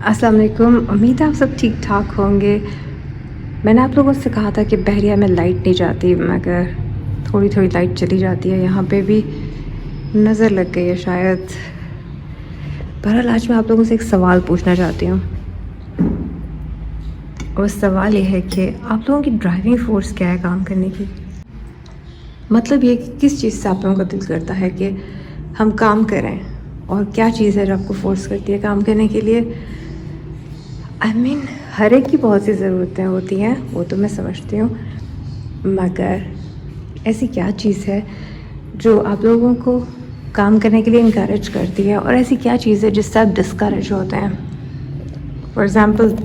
अस्सलाम वालेकुम। उम्मीद है आप सब ठीक ठाक होंगे। मैंने आप लोगों से कहा था कि बहरिया में लाइट नहीं जाती, मगर थोड़ी थोड़ी लाइट चली जाती है। यहाँ पे भी नज़र लग गई है शायद। बहरहाल आज मैं आप लोगों से एक सवाल पूछना चाहती हूँ, और सवाल ये है कि आप लोगों की ड्राइविंग फ़ोर्स क्या है काम करने की। मतलब ये कि किस चीज़ से आप लोगों का दिल करता है कि हम काम करें, और क्या चीज़ है जो आपको फ़ोर्स करती है काम करने के लिए। आई मीन हर एक की बहुत सी ज़रूरतें होती हैं, वो तो मैं समझती हूँ, मगर ऐसी क्या चीज़ है जो आप लोगों को काम करने के लिए इनकरेज करती है, और ऐसी क्या चीज़ है जिससे आप डिस्करेज होते हैं। फॉर एग्ज़ाम्पल,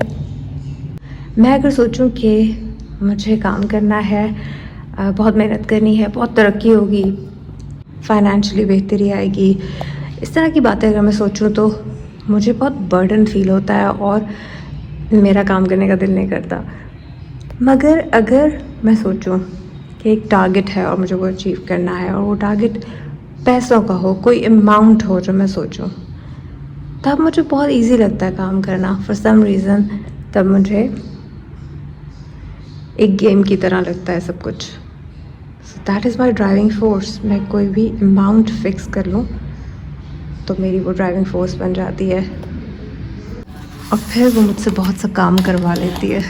मैं अगर सोचूं कि मुझे काम करना है, बहुत मेहनत करनी है, बहुत तरक्की होगी, फाइनेंशियली बेहतरी आएगी, इस तरह की बातें अगर मैं सोचूं तो मुझे बहुत बर्डन फील होता है और मेरा काम करने का दिल नहीं करता। मगर अगर मैं सोचूं कि एक टारगेट है और मुझे वो अचीव करना है, और वो टारगेट पैसों का हो, कोई अमाउंट हो जो मैं सोचूं, तब मुझे बहुत इजी लगता है काम करना। फॉर सम रीज़न तब मुझे एक गेम की तरह लगता है सब कुछ। So that is my driving force. मैं कोई भी अमाउंट फिक्स कर लूँ तो मेरी वो ड्राइविंग फोर्स बन जाती है, और फिर वो मुझसे बहुत सा काम करवा लेती है।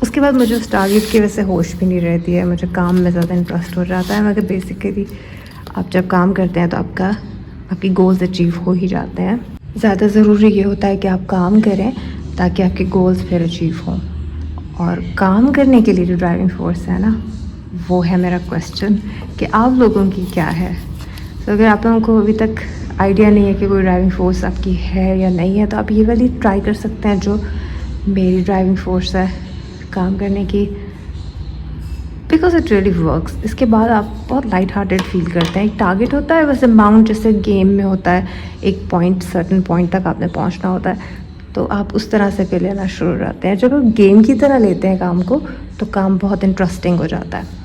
उसके बाद मुझे उस टारगेट की वजह से होश भी नहीं रहती है, मुझे काम में ज़्यादा इंटरेस्ट हो जाता है। मगर बेसिकली आप जब काम करते हैं तो आपकी गोल्स अचीव हो ही जाते हैं। ज़्यादा ज़रूरी ये होता है कि आप काम करें ताकि आपके गोल्स फिर अचीव हों। और काम करने के लिए जो ड्राइविंग फोर्स है ना, वो है मेरा क्वेश्चन कि आप लोगों की क्या है। तो अगर आप लोगों को अभी तक आइडिया नहीं है कि कोई ड्राइविंग फोर्स आपकी है या नहीं है, तो आप ये वाली ट्राई कर सकते हैं जो मेरी ड्राइविंग फोर्स है काम करने की, बिकॉज इट रियली वर्क्स। इसके बाद आप बहुत लाइट हार्टेड फील करते हैं। एक टारगेट होता है, वैसे अमाउंट जैसे गेम में होता है, एक पॉइंट सर्टन पॉइंट तक आपने पहुंचना होता है, तो आप उस तरह से फिर लेना शुरू हो जाते हैं। जब आप गेम की तरह लेते हैं काम को, तो काम बहुत इंटरेस्टिंग हो जाता है।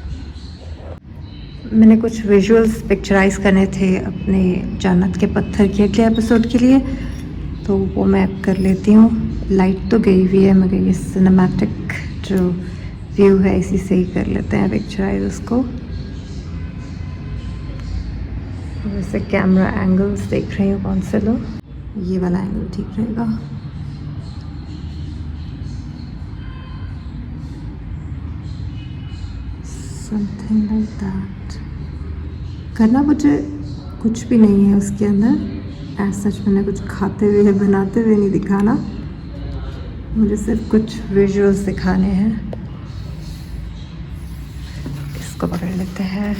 मैंने कुछ विजुअल्स पिक्चराइज करने थे अपने जन्नत के पत्थर के अगले एपिसोड के लिए, तो वो मैं कर लेती हूँ। लाइट तो गई हुई है, मगर ये सिनेमैटिक जो व्यू है इसी से ही कर लेते हैं पिक्चराइज उसको। वैसे कैमरा एंगल्स देख रही हूँ कौन से लो, ये वाला एंगल ठीक रहेगा। Something like that. करना मुझे कुछ भी नहीं है उसके अंदर, ऐसा सच मैंने कुछ खाते हुए या बनाते हुए नहीं दिखाना, मुझे सिर्फ कुछ विजुअल्स दिखाने हैं। इसको पकड़ लेते हैं।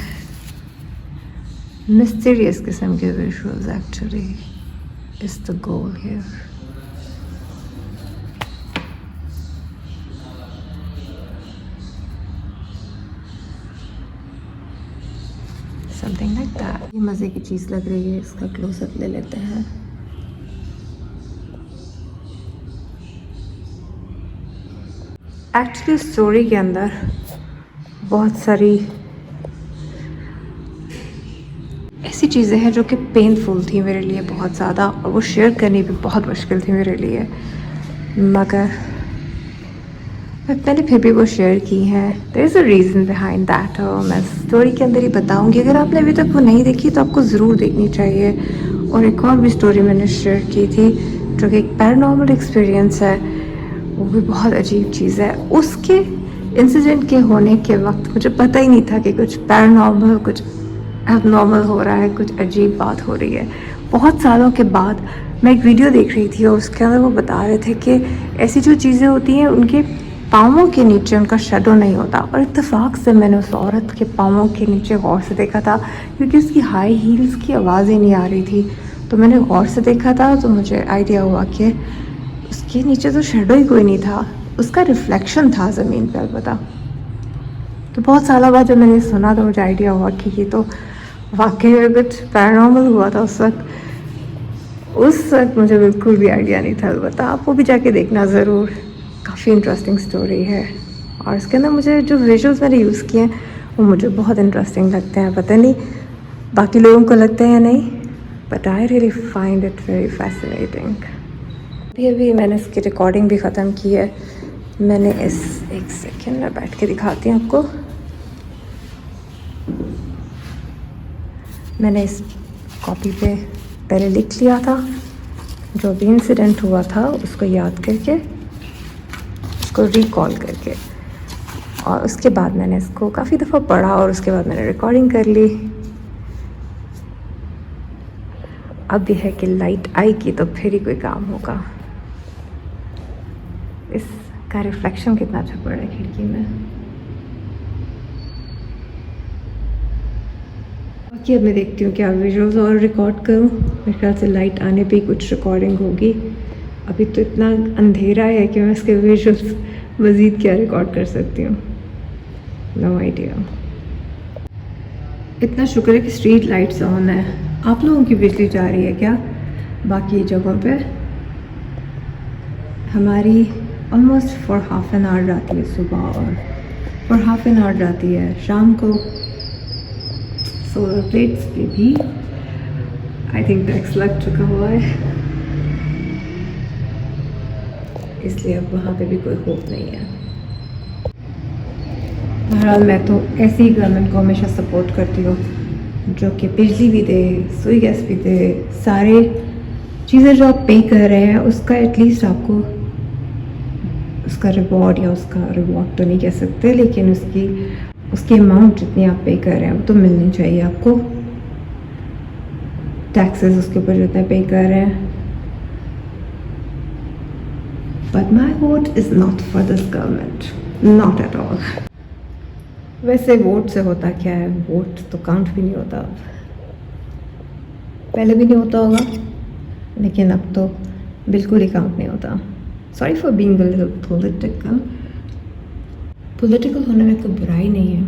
मिस्टीरियस किस्म के visuals actually is the goal here. Something like that. ये मज़े की चीज़ लग रही है, इसका क्लोजअप ले लेते हैं। एक्चुअली स्टोरी के अंदर बहुत सारी ऐसी चीज़ें हैं जो कि पेनफुल थी मेरे लिए बहुत ज़्यादा, और वो शेयर करनी भी बहुत मुश्किल थी मेरे लिए, मगर मैंने फिर भी वो शेयर की हैं। There is a reason behind that, और मैं स्टोरी के अंदर ही बताऊंगी। अगर आपने अभी तक वो नहीं देखी तो आपको ज़रूर देखनी चाहिए। और एक और भी स्टोरी मैंने शेयर की थी जो कि एक पैरानॉर्मल एक्सपीरियंस है, वो भी बहुत अजीब चीज़ है। उसके इंसिडेंट के होने के वक्त मुझे पता ही नहीं था कि कुछ पैरानॉर्मल, कुछ एबनॉर्मल हो रहा है, कुछ अजीब बात हो रही है। बहुत सालों के बाद मैं एक वीडियो देख रही थी, और उसके अंदर वो बता रहे थे कि ऐसी जो चीज़ें होती हैं उनके पाँवों के नीचे उनका शेडो नहीं होता। और इत्तेफाक से मैंने उस औरत के पाँवों के नीचे गौर से देखा था, क्योंकि उसकी हाई हील्स की आवाज़ ही नहीं आ रही थी। तो मैंने गौर से देखा था, तो मुझे आइडिया हुआ कि उसके नीचे तो शेडो ही कोई नहीं था, उसका रिफ्लेक्शन था ज़मीन पर, अलबत्ता। तो बहुत सालों बाद जब मैंने सुना तो मुझे आइडिया हुआ कि ये तो वाकई में कुछ पैरानॉर्मल हुआ था उस वक्त मुझे बिल्कुल भी आइडिया नहीं था। अलबत्ता आप वो भी जाके देखना ज़रूर, काफ़ी इंटरेस्टिंग स्टोरी है। और इसके अंदर मुझे जो विजुअल्स मैंने यूज़ किए हैं वो मुझे बहुत इंटरेस्टिंग लगते हैं। पता नहीं बाकी लोगों को लगते हैं या नहीं, but I really find it very fascinating. अभी मैंने इसकी रिकॉर्डिंग भी ख़त्म की है। मैंने इस एक सेकेंड में बैठ के दिखाती हूँ आपको। मैंने इस कॉपी पे पहले लिख लिया था जो भी इंसिडेंट हुआ था, उसको याद करके, उसको रिकॉल करके, और उसके बाद मैंने इसको काफ़ी दफ़ा पढ़ा और उसके बाद मैंने रिकॉर्डिंग कर ली। अब यह है कि लाइट आएगी तो फिर ही कोई काम होगा। इसका रिफ्लेक्शन कितना अच्छा पड़ रहा है खिड़की में। बाकी अब मैं देखती हूँ क्या विजुअल्स और रिकॉर्ड करूँ। मेरे ख्याल से लाइट आने पे ही कुछ रिकॉर्डिंग होगी। अभी तो इतना अंधेरा है कि मैं इसके विजुअल्स मज़ीद क्या रिकॉर्ड कर सकती हूँ, नो आइडिया। इतना शुक्र है कि स्ट्रीट लाइट्स ऑन है। आप लोगों की बिजली जा रही है क्या? बाकी जगहों पे हमारी almost for half an hour जाती है सुबह और फॉर हाफ एन आवर जाती है शाम को। सोलर प्लेट्स पे भी आई थिंक टैक्स लग चुका हुआ है, इसलिए अब वहाँ पे भी कोई होप नहीं है। बहरहाल मैं तो ऐसी ही गवर्नमेंट को हमेशा सपोर्ट करती हूँ जो कि बिजली भी दे, सुई गैस भी दे, सारे चीज़ें जो आप पे कर रहे हैं उसका एटलीस्ट आपको उसका रिवॉर्ड, या उसका रिवॉर्ड तो नहीं कह सकते, लेकिन उसकी अमाउंट जितनी आप पे कर रहे हैं वो तो मिलनी चाहिए आपको। टैक्सेस उसके ऊपर जितने पे कर रहे हैं। But my vote is not for this government, not at all. वैसे वोट से होता क्या है, वोट तो काउंट भी नहीं होता। पहले भी नहीं होता होगा, लेकिन अब तो बिल्कुल ही काउंट नहीं होता। Sorry for being a little political होने में कोई बुराई नहीं है,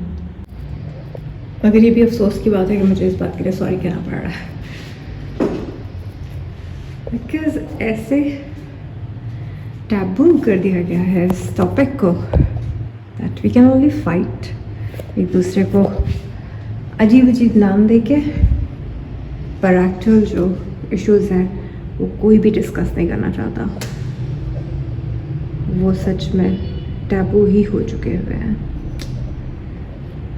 मगर ये भी अफसोस की बात है कि मुझे इस बात के लिए सॉरी कहना पड़ रहा है। बिकॉज ऐसे टैबू कर दिया गया है इस टॉपिक को that we can only fight, एक दूसरे को अजीब अजीब नाम देके, पर एक्चुअल जो इश्यूज़ हैं वो कोई भी डिस्कस नहीं करना चाहता। वो सच में टैबू ही हो चुके हुए हैं।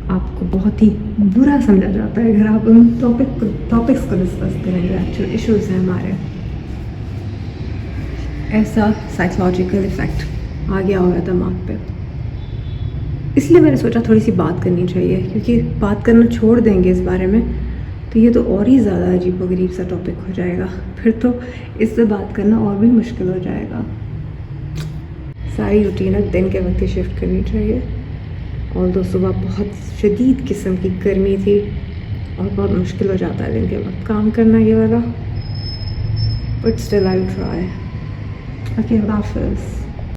आपको बहुत ही बुरा समझा जाता है अगर आप उन टॉपिक्स को डिस्कस करेंगे, एक्चुअल इश्यूज़ हैं हमारे। ऐसा साइकोलॉजिकल इफ़ेक्ट आ गया हुआ है दिमाग पे, इसलिए मैंने सोचा थोड़ी सी बात करनी चाहिए, क्योंकि बात करना छोड़ देंगे इस बारे में तो ये तो और ही ज़्यादा अजीबोगरीब सा टॉपिक हो जाएगा। फिर तो इससे बात करना और भी मुश्किल हो जाएगा। सारी रूटीन दिन के वक्त ही शिफ्ट करनी चाहिए। और तो सुबह बहुत शदीद किस्म की गर्मी थी और बहुत मुश्किल हो जाता है दिन के वक्त काम करना ये वाला, but still I will try. Okay, अल्लाह हाफ़िज़।